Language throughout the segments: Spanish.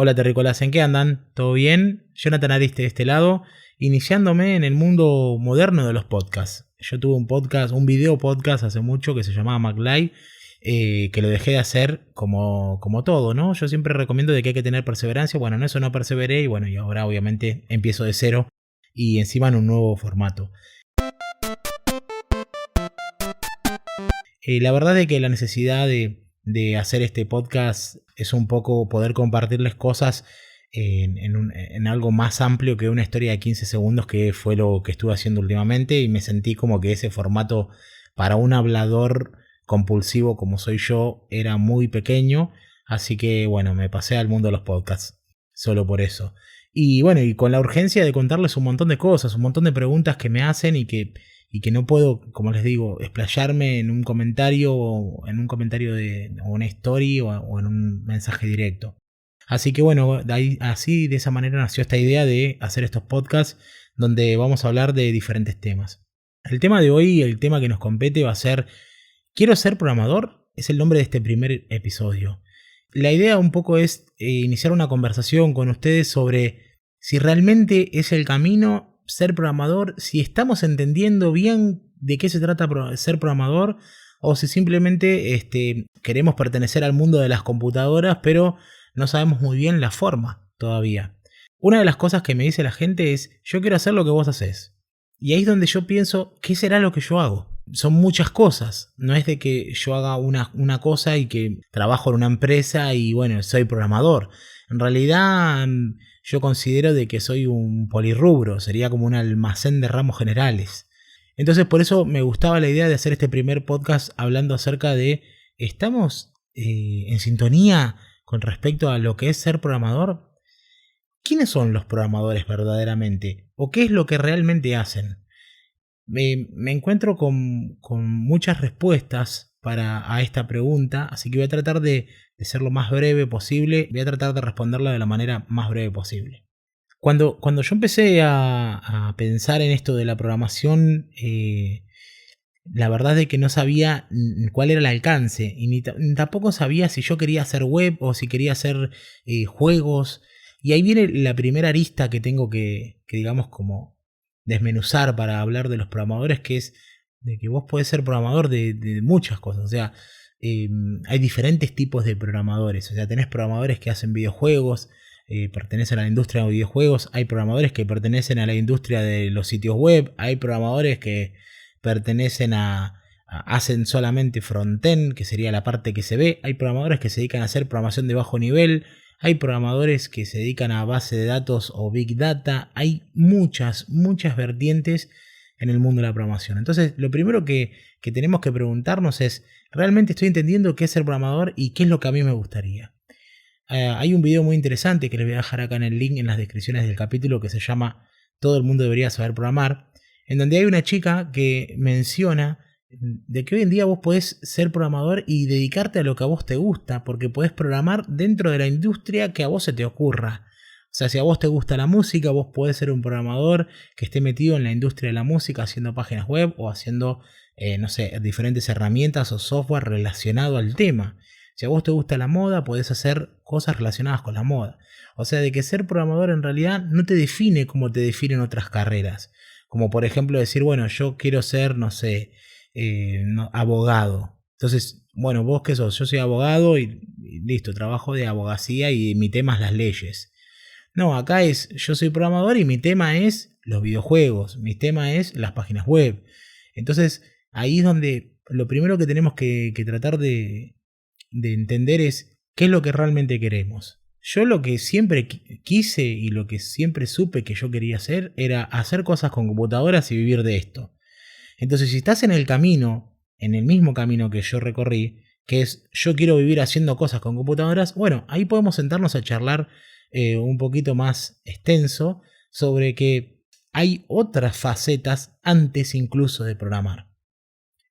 Hola terrícolas, ¿en qué andan? ¿Todo bien? Jonathan Ariste de este lado, iniciándome en el mundo moderno de los podcasts. Yo tuve un video podcast hace mucho que se llamaba MacLive, que lo dejé de hacer como todo, ¿no? Yo siempre recomiendo de que hay que tener perseverancia. Bueno, en eso no perseveré y ahora obviamente empiezo de cero y encima en un nuevo formato. La verdad es que la necesidad de hacer este podcast es un poco poder compartirles cosas en algo más amplio que una historia de 15 segundos, que fue lo que estuve haciendo últimamente, y me sentí como que ese formato para un hablador compulsivo como soy yo era muy pequeño, así que bueno, me pasé al mundo de los podcasts solo por eso. Y bueno, y con la urgencia de contarles un montón de cosas, un montón de preguntas que me hacen y que no puedo, como les digo, explayarme en un comentario o de una story o en un mensaje directo. Así que bueno, de esa manera nació esta idea de hacer estos podcasts donde vamos a hablar de diferentes temas. El tema de hoy, el tema que nos compete va a ser ¿quiero ser programador? Es el nombre de este primer episodio. La idea un poco es iniciar una conversación con ustedes sobre si realmente es el camino ser programador, si estamos entendiendo bien de qué se trata ser programador, o si simplemente queremos pertenecer al mundo de las computadoras, pero no sabemos muy bien la forma todavía. Una de las cosas que me dice la gente es: yo quiero hacer lo que vos hacés. Y ahí es donde yo pienso, ¿qué será lo que yo hago? Son muchas cosas. No es de que yo haga una cosa y que trabajo en una empresa y bueno, soy programador. En realidad yo considero de que soy un polirrubro, sería como un almacén de ramos generales. Entonces por eso me gustaba la idea de hacer este primer podcast hablando acerca de ¿estamos en sintonía con respecto a lo que es ser programador? ¿Quiénes son los programadores verdaderamente? ¿O qué es lo que realmente hacen? Me encuentro con muchas respuestas a esta pregunta, así que voy a tratar de ser lo más breve posible, voy a tratar de responderla de la manera más breve posible. Cuando yo empecé a pensar en esto de la programación, la verdad es que no sabía cuál era el alcance y ni tampoco sabía si yo quería hacer web o si quería hacer juegos. Y ahí viene la primera arista que tengo que digamos como desmenuzar para hablar de los programadores, que es de que vos podés ser programador de muchas cosas. O sea, hay diferentes tipos de programadores. O sea, tenés programadores que hacen videojuegos, pertenecen a la industria de videojuegos. Hay programadores que pertenecen a la industria de los sitios web. Hay programadores que pertenecen hacen solamente frontend, que sería la parte que se ve. Hay programadores que se dedican a hacer programación de bajo nivel. Hay programadores que se dedican a base de datos o big data. Hay muchas vertientes en el mundo de la programación. Entonces, lo primero que tenemos que preguntarnos es: ¿realmente estoy entendiendo qué es ser programador y qué es lo que a mí me gustaría? Hay un video muy interesante que les voy a dejar acá en el link en las descripciones del capítulo, que se llama Todo el mundo debería saber programar, en donde hay una chica que menciona de que hoy en día vos podés ser programador y dedicarte a lo que a vos te gusta, porque podés programar dentro de la industria que a vos se te ocurra. O sea, si a vos te gusta la música, vos podés ser un programador que esté metido en la industria de la música, haciendo páginas web o haciendo, diferentes herramientas o software relacionado al tema. Si a vos te gusta la moda, podés hacer cosas relacionadas con la moda. O sea, de que ser programador en realidad no te define como te definen otras carreras. Como por ejemplo decir, bueno, yo quiero ser, abogado. Entonces, bueno, ¿vos qué sos? Yo soy abogado y listo, trabajo de abogacía y mi tema es las leyes. No, acá es, yo soy programador y mi tema es los videojuegos, mi tema es las páginas web. Entonces, ahí es donde lo primero que tenemos que tratar de entender es qué es lo que realmente queremos. Yo lo que siempre quise y lo que siempre supe que yo quería hacer era hacer cosas con computadoras y vivir de esto. Entonces, si estás en el camino, en el mismo camino que yo recorrí, que es yo quiero vivir haciendo cosas con computadoras, bueno, ahí podemos sentarnos a charlar un poquito más extenso sobre que hay otras facetas antes incluso de programar.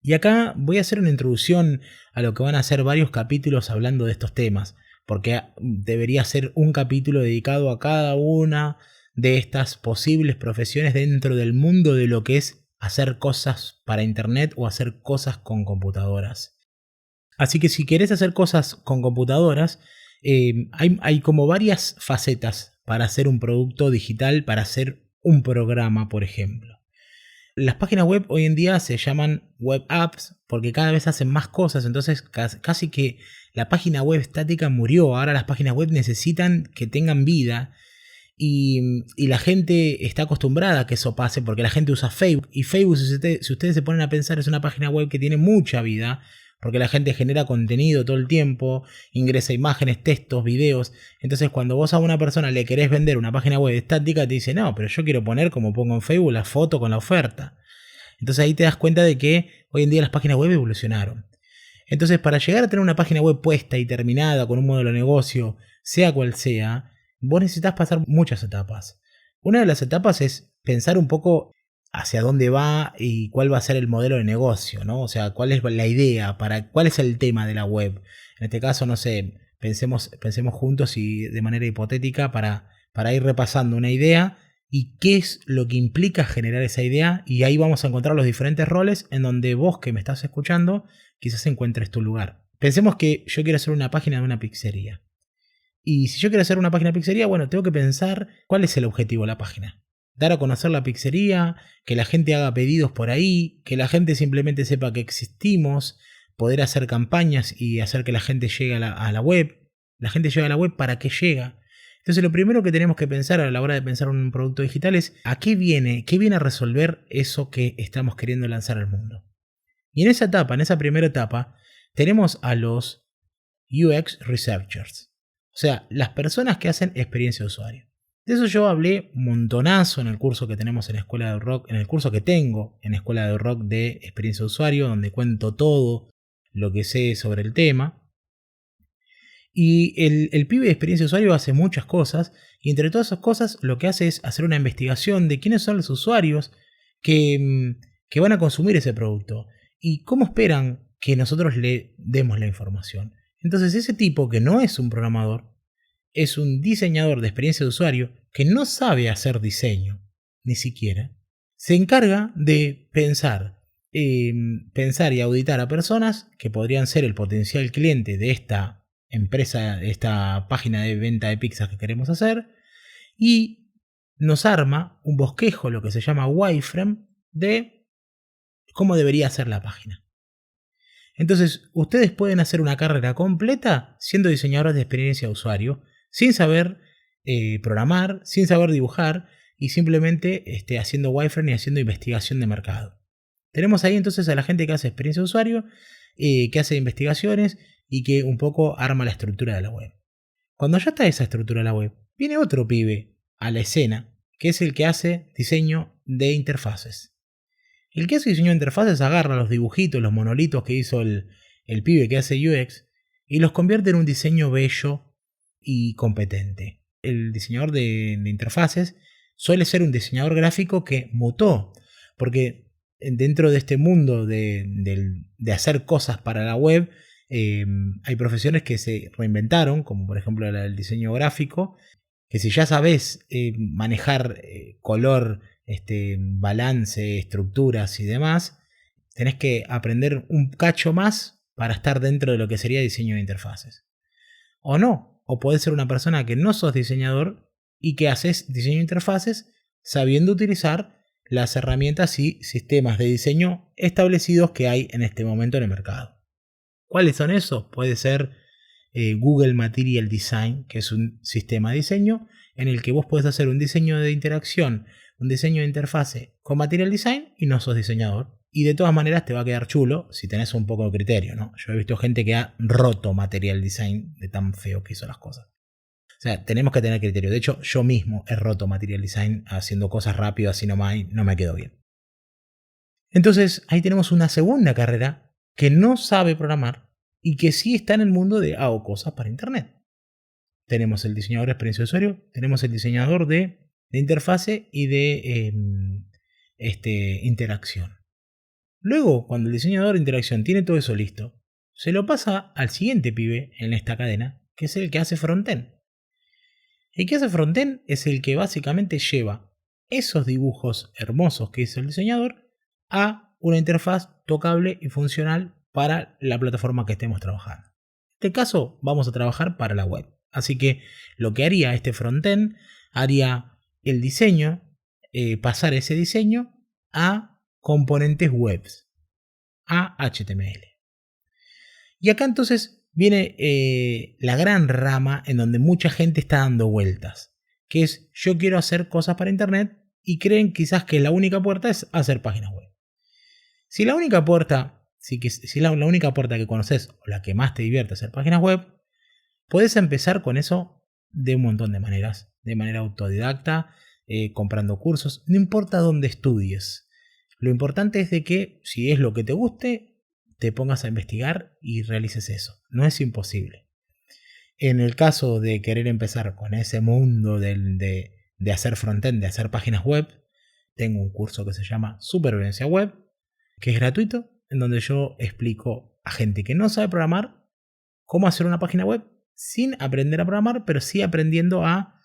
Y acá voy a hacer una introducción a lo que van a ser varios capítulos hablando de estos temas, porque debería ser un capítulo dedicado a cada una de estas posibles profesiones dentro del mundo de lo que es hacer cosas para internet o hacer cosas con computadoras. Así que si querés hacer cosas con computadoras, Hay como varias facetas para hacer un producto digital, para hacer un programa, por ejemplo. Las páginas web hoy en día se llaman web apps porque cada vez hacen más cosas, entonces casi que la página web estática murió. Ahora las páginas web necesitan que tengan vida y la gente está acostumbrada a que eso pase porque la gente usa Facebook. Y Facebook, si ustedes se ponen a pensar, es una página web que tiene mucha vida porque la gente genera contenido todo el tiempo, ingresa imágenes, textos, videos. Entonces cuando vos a una persona le querés vender una página web estática, te dice, no, pero yo quiero poner, como pongo en Facebook, la foto con la oferta. Entonces ahí te das cuenta de que hoy en día las páginas web evolucionaron. Entonces para llegar a tener una página web puesta y terminada con un modelo de negocio, sea cual sea, vos necesitas pasar muchas etapas. Una de las etapas es pensar un poco hacia dónde va y cuál va a ser el modelo de negocio, ¿no? O sea, cuál es la idea, cuál es el tema de la web. En este caso, no sé, pensemos juntos y de manera hipotética para ir repasando una idea y qué es lo que implica generar esa idea, y ahí vamos a encontrar los diferentes roles en donde vos que me estás escuchando quizás encuentres tu lugar. Pensemos que yo quiero hacer una página de una pizzería. Y si yo quiero hacer una página de pizzería, bueno, tengo que pensar cuál es el objetivo de la página. Dar a conocer la pizzería, que la gente haga pedidos por ahí, que la gente simplemente sepa que existimos, poder hacer campañas y hacer que la gente llegue a la web. La gente llega a la web, ¿para qué llega? Entonces lo primero que tenemos que pensar a la hora de pensar en un producto digital es ¿a qué viene a resolver eso que estamos queriendo lanzar al mundo? Y en esa etapa, en esa primera etapa, tenemos a los UX Researchers. O sea, las personas que hacen experiencia de usuario. De eso yo hablé montonazo en el curso que tenemos en Escuela de Rock, en el curso que tengo en Escuela de Rock de experiencia de usuario, donde cuento todo lo que sé sobre el tema. Y el pibe de experiencia de usuario hace muchas cosas, y entre todas esas cosas lo que hace es hacer una investigación de quiénes son los usuarios que van a consumir ese producto y cómo esperan que nosotros le demos la información. Entonces ese tipo, que no es un programador, es un diseñador de experiencia de usuario que no sabe hacer diseño, ni siquiera, se encarga de pensar y auditar a personas que podrían ser el potencial cliente de esta empresa, de esta página de venta de pizzas que queremos hacer, y nos arma un bosquejo, lo que se llama wireframe, de cómo debería ser la página. Entonces, ustedes pueden hacer una carrera completa siendo diseñadores de experiencia de usuario, sin saber programar, sin saber dibujar y simplemente haciendo wireframe y haciendo investigación de mercado. Tenemos ahí entonces a la gente que hace experiencia de usuario, que hace investigaciones y que un poco arma la estructura de la web. Cuando ya está esa estructura de la web, viene otro pibe a la escena, que es el que hace diseño de interfaces. El que hace diseño de interfaces agarra los dibujitos, los monolitos que hizo el pibe que hace UX y los convierte en un diseño bello y competente. El diseñador de interfaces suele ser un diseñador gráfico que mutó, porque dentro de este mundo de hacer cosas para la web, hay profesiones que se reinventaron, como por ejemplo el diseño gráfico, que si ya sabes manejar color, balance, estructuras y demás, tenés que aprender un cacho más para estar dentro de lo que sería diseño de interfaces. O no, o podés ser una persona que no sos diseñador y que haces diseño de interfaces sabiendo utilizar las herramientas y sistemas de diseño establecidos que hay en este momento en el mercado. ¿Cuáles son esos? Puede ser Google Material Design, que es un sistema de diseño en el que vos podés hacer un diseño de interacción, un diseño de interfase con Material Design y no sos diseñador. Y de todas maneras te va a quedar chulo si tenés un poco de criterio, ¿no? Yo he visto gente que ha roto Material Design de tan feo que hizo las cosas. O sea, tenemos que tener criterio. De hecho, yo mismo he roto Material Design haciendo cosas rápido, así nomás, y no me quedó bien. Entonces, ahí tenemos una segunda carrera que no sabe programar y que sí está en el mundo de hago cosas para internet. Tenemos el diseñador de experiencia de usuario, tenemos el diseñador de interfase y de interacción. Luego, cuando el diseñador de interacción tiene todo eso listo, se lo pasa al siguiente pibe en esta cadena, que es el que hace frontend. El que hace frontend es el que básicamente lleva esos dibujos hermosos que hizo el diseñador a una interfaz tocable y funcional para la plataforma que estemos trabajando. este caso vamos a trabajar para la web. Así que lo que haría este frontend, haría el diseño, pasar ese diseño a componentes webs, a HTML. Y acá entonces viene la gran rama en donde mucha gente está dando vueltas, que es yo quiero hacer cosas para internet y creen quizás que la única puerta es hacer páginas web. Si la única puerta, la única puerta que conoces o la que más te divierte es hacer páginas web, puedes empezar con eso de un montón de maneras, de manera autodidacta, comprando cursos, no importa dónde estudies. Lo importante es de que si es lo que te guste, te pongas a investigar y realices eso. No es imposible. En el caso de querer empezar con ese mundo de hacer frontend, de hacer páginas web, tengo un curso que se llama Supervivencia Web, que es gratuito, en donde yo explico a gente que no sabe programar cómo hacer una página web sin aprender a programar, pero sí aprendiendo a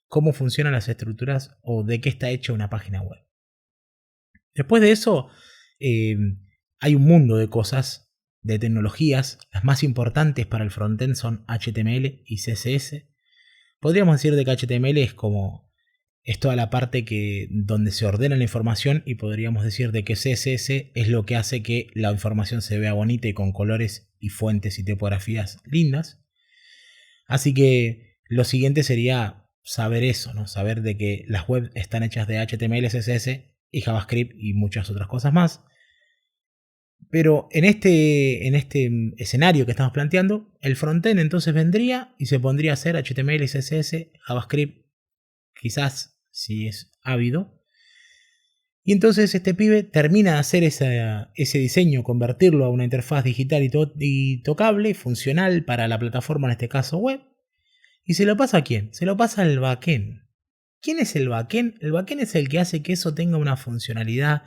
cómo funcionan las estructuras o de qué está hecha una página web. Después de eso, hay un mundo de cosas, de tecnologías. Las más importantes para el frontend son HTML y CSS. Podríamos decir de que HTML es toda la parte donde se ordena la información, y podríamos decir de que CSS es lo que hace que la información se vea bonita y con colores y fuentes y tipografías lindas. Así que lo siguiente sería saber eso, ¿no? Saber de que las webs están hechas de HTML, CSS y JavaScript y muchas otras cosas más. Pero en este escenario que estamos planteando, el frontend entonces vendría y se pondría a hacer HTML y CSS, JavaScript, quizás si es ávido. Y entonces este pibe termina de hacer ese diseño, convertirlo a una interfaz digital y tocable, funcional para la plataforma, en este caso web. ¿Y se lo pasa a quién? Se lo pasa al backend. ¿Quién es el backend? El backend es el que hace que eso tenga una funcionalidad,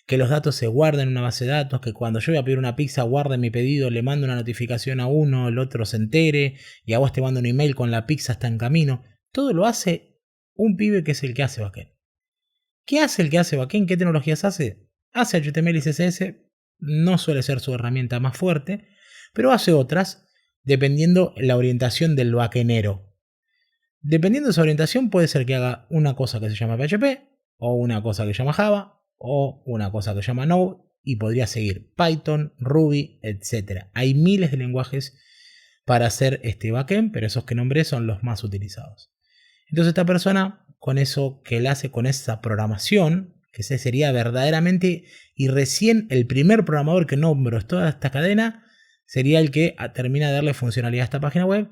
que los datos se guarden en una base de datos, que cuando yo voy a pedir una pizza guarde mi pedido, le mando una notificación a uno, el otro se entere, y a vos te mando un email con la pizza está en camino. Todo lo hace un pibe que es el que hace backend. ¿Qué hace el que hace backend? ¿Qué tecnologías hace? Hace HTML y CSS, no suele ser su herramienta más fuerte, pero hace otras dependiendo la orientación del backendero. Dependiendo de su orientación puede ser que haga una cosa que se llama PHP, o una cosa que se llama Java, o una cosa que se llama Node, y podría seguir Python, Ruby, etc. Hay miles de lenguajes para hacer este backend, pero esos que nombré son los más utilizados. Entonces esta persona, con eso que él hace, con esa programación, que ese sería verdaderamente, y recién el primer programador que nombro en toda esta cadena, sería el que termina de darle funcionalidad a esta página web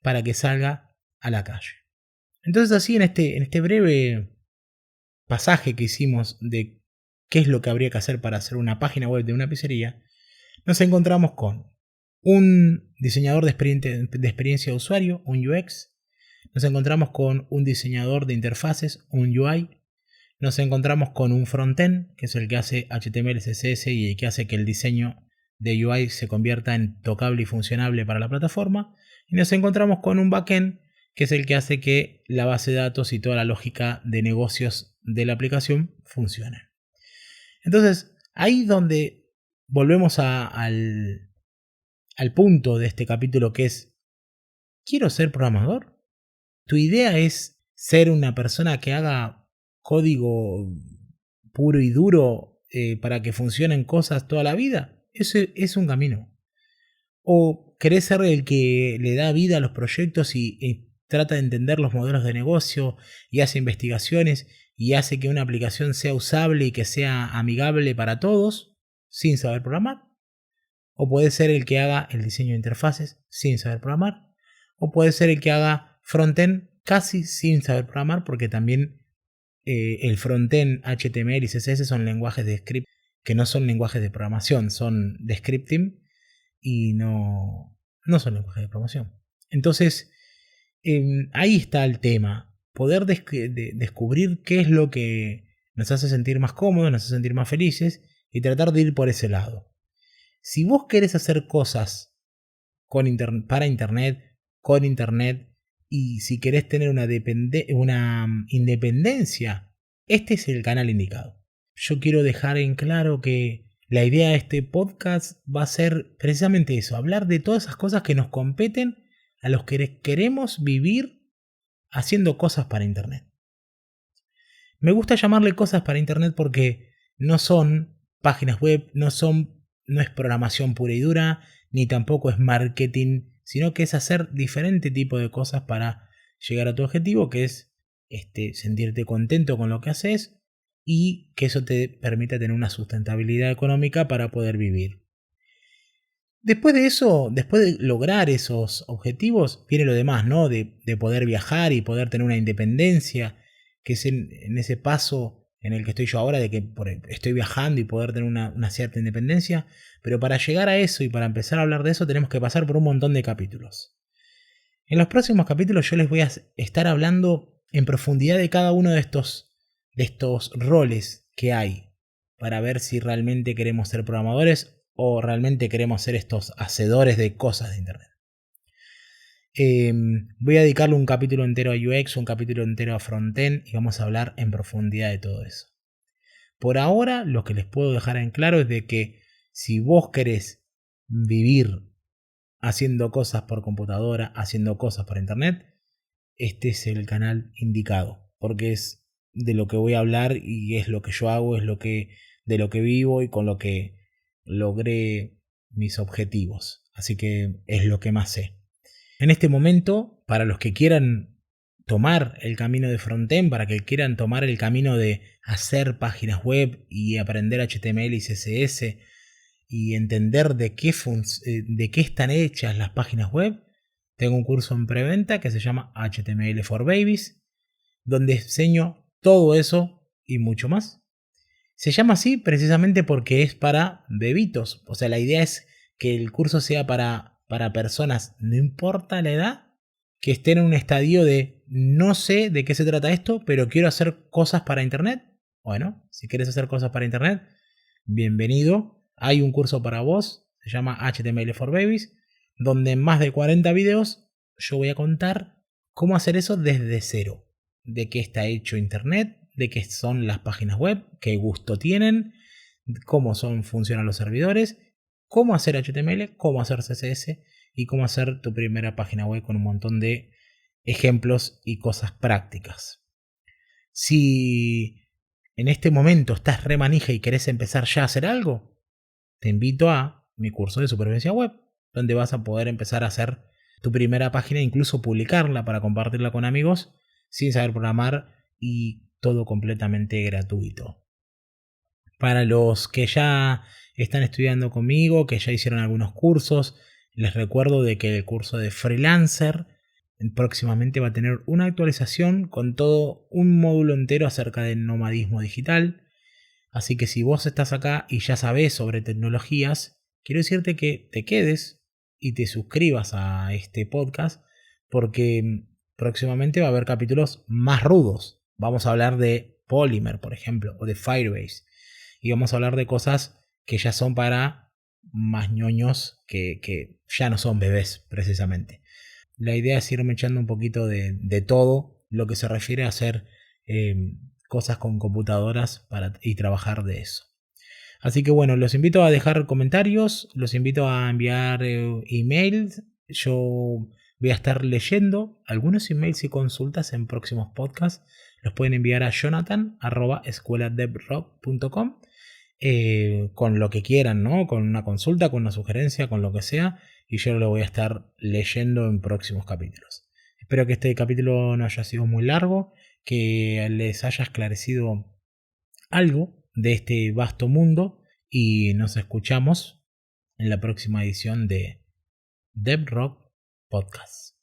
para que salga a la calle. Entonces así en este breve pasaje que hicimos de qué es lo que habría que hacer para hacer una página web de una pizzería, nos encontramos con un diseñador de experiencia de usuario, un UX. Nos encontramos con un diseñador de interfaces, un UI. Nos encontramos con un frontend, que es el que hace HTML, CSS y el que hace que el diseño de UI se convierta en tocable y funcionable para la plataforma. Y nos encontramos con un backend, que es el que hace que la base de datos y toda la lógica de negocios de la aplicación funcione. Entonces, ahí donde volvemos al punto de este capítulo, que es: ¿quiero ser programador? ¿Tu idea es ser una persona que haga código puro y duro para que funcionen cosas toda la vida? Ese es un camino. ¿O querés ser el que le da vida a los proyectos y trata de entender los modelos de negocio y hace investigaciones y hace que una aplicación sea usable y que sea amigable para todos sin saber programar? ¿O puede ser el que haga el diseño de interfaces sin saber programar? ¿O puede ser el que haga frontend casi sin saber programar? Porque también el frontend, HTML y CSS son lenguajes de script que no son lenguajes de programación, son de scripting y no son lenguajes de programación. Entonces, ahí está el tema. Poder descubrir qué es lo que nos hace sentir más cómodos, nos hace sentir más felices y tratar de ir por ese lado. Si vos querés hacer cosas para internet, con internet, y si querés tener una independencia, este es el canal indicado. Yo quiero dejar en claro que La idea de este podcast va a ser precisamente eso, hablar de todas esas cosas que nos competen a los que queremos vivir haciendo cosas para Internet. Me gusta llamarle cosas para Internet porque no son páginas web, no es programación pura y dura, ni tampoco es marketing, sino que es hacer diferente tipo de cosas para llegar a tu objetivo, que es sentirte contento con lo que haces y que eso te permita tener una sustentabilidad económica para poder vivir. Después de eso, después de lograr esos objetivos, viene lo demás, ¿no? De poder viajar y poder tener una independencia, que es en ese paso en el que estoy yo ahora, de que estoy viajando y poder tener una cierta independencia. Pero para llegar a eso y para empezar a hablar de eso, tenemos que pasar por un montón de capítulos. En los próximos capítulos yo les voy a estar hablando en profundidad de cada uno de estos roles que hay, para ver si realmente queremos ser programadores o realmente queremos ser estos hacedores de cosas de Internet. Voy a dedicarle un capítulo entero a UX, un capítulo entero a Frontend y vamos a hablar en profundidad de todo eso. Por ahora lo que les puedo dejar en claro es de que si vos querés vivir haciendo cosas por computadora, haciendo cosas por Internet, este es el canal indicado, porque es de lo que voy a hablar y es lo que yo hago, de lo que vivo y con lo que logré mis objetivos. Así que es lo que más sé. En este momento, para los que quieran tomar el camino de frontend, para que quieran tomar el camino de hacer páginas web y aprender HTML y CSS y entender de qué están hechas las páginas web, tengo un curso en preventa que se llama HTML for Babies, donde enseño todo eso y mucho más. Se llama así precisamente porque es para bebitos. O sea, la idea es que el curso sea para personas, no importa la edad, que estén en un estadio de no sé de qué se trata esto, pero quiero hacer cosas para Internet. Bueno, si quieres hacer cosas para Internet, bienvenido. Hay un curso para vos, se llama HTML for Babies, donde en más de 40 videos yo voy a contar cómo hacer eso desde cero. De qué está hecho Internet, de qué son las páginas web, qué gusto tienen, cómo funcionan los servidores, cómo hacer HTML, cómo hacer CSS y cómo hacer tu primera página web con un montón de ejemplos y cosas prácticas. Si en este momento estás re manija y querés empezar ya a hacer algo, te invito a mi curso de supervivencia web, donde vas a poder empezar a hacer tu primera página, incluso publicarla para compartirla con amigos sin saber programar y todo completamente gratuito. Para los que ya están estudiando conmigo, que ya hicieron algunos cursos, les recuerdo de que el curso de freelancer próximamente va a tener una actualización con todo un módulo entero acerca del nomadismo digital. Así que si vos estás acá y ya sabés sobre tecnologías, quiero decirte que te quedes y te suscribas a este podcast, porque próximamente va a haber capítulos más rudos. Vamos a hablar de Polymer, por ejemplo, o de Firebase. Y vamos a hablar de cosas que ya son para más ñoños, que ya no son bebés, precisamente. La idea es irme echando un poquito de todo lo que se refiere a hacer cosas con computadoras y trabajar de eso. Así que bueno, los invito a dejar comentarios, los invito a enviar emails. Yo voy a estar leyendo algunos emails y consultas en próximos podcasts. Los pueden enviar a jonathan@escueladevrock.com con lo que quieran, ¿no? Con una consulta, con una sugerencia, con lo que sea. Y yo lo voy a estar leyendo en próximos capítulos. Espero que este capítulo no haya sido muy largo, que les haya esclarecido algo de este vasto mundo y nos escuchamos en la próxima edición de DevRock Podcast.